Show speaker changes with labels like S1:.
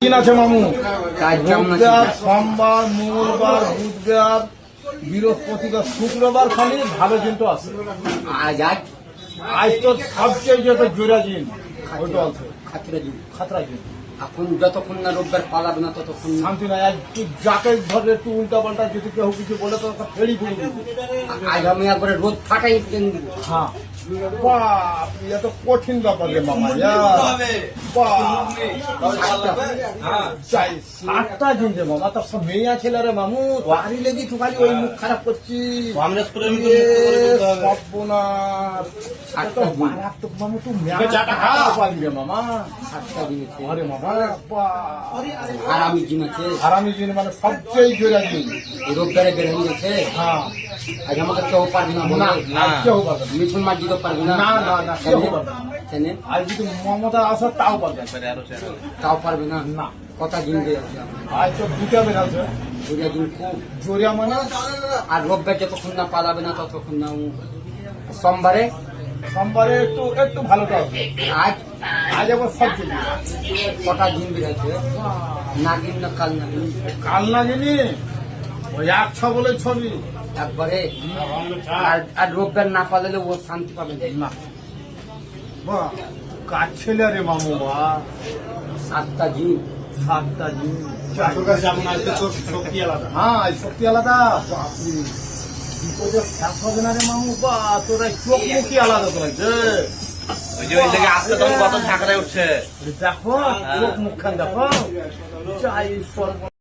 S1: দিন আছে মামু,
S2: কেমন আছে?
S1: রোববার, সোমবার, মঙ্গলবার, বুধবার, বৃহস্পতিবার, শুক্রবার খালি ভালো দিন তো আছে।
S2: আজ
S1: আজ তো সবচেয়ে যেটা জোড়া দিন ওইটা আছে,
S2: খাতরা দিন।
S1: খাতরা দিন।
S2: এখন যতক্ষণ না রোববার পালাবে না ততক্ষণ না।
S1: শান্তি নাই। একটু যাকে ধরে একটু উল্টা পাল্টা যদি কেউ কিছু বলে তো একটা ফেরি করে দিবি।
S2: আজ আমি একবারে রোদ ফাটাই প্লেন দিব।
S1: হ্যাঁ, বাপ, এত কঠিন ব্যাপার রে মামা। চাই 7টা দিন রে মামা, তার সব মেয়ে ছেলে রে মামু, বাড়ি লেগে একটু খালি ওই মুখ খারাপ করছি। মামু তুই পারবি রে মামা।
S2: 7টা দিন আছে।
S1: আরে মামা,
S2: আর আমি দিন আছে।
S1: আরামি দিন মানে সবচেয়ে জোড়া দিন।
S2: এই রোববারে বের হয়ে গেছে।
S1: হ্যাঁ,
S2: আজ আমাকে কেউ পারবে না বলে।
S1: না, কেউ পারবে না।
S2: মিঠুন মাঝি তো পারবে না।
S1: না, না, না, কেউ পারবে না।
S2: জানেন?
S1: আর যদি মমতা আসে তাও পারবে
S2: তাও পারবে না।
S1: না।
S2: কটা দিন দিয়ে আছে
S1: আজ তো দুটা বেরাচ্ছে
S2: জোরিয়া দিন খুব।
S1: জোরিয়া মানে।
S2: আর রোববার যতক্ষণ না পালাবে না ততক্ষণ না। সোমবারে
S1: সোমবারে একটু একটু ভালোটা হবে।
S2: আজ
S1: আজ আবার সব দিন
S2: কটা দিন বেরোচ্ছে। নাগিন না কাল নাগিন
S1: কাল না জানি ওই 1-6 বলে ছবি
S2: একবারে। আর রোববার না পালালে ও শান্তি পাবে না।
S1: বাহ, কাজ ছেলে রে মামু। বা
S2: 7টা দিন।
S1: 7টা দিন। হ্যাঁ, এই শক্তি আলাদা। বাপরে, বিপদে শেষ হবে না রে মামু। বা তোরা চোখ মুখি আলাদা তোরা যে
S3: আজকে তখন কত ঝাঁকড়ায় উঠছে।
S1: দেখো, চোখ মুখখান দেখো। চাই সর্ব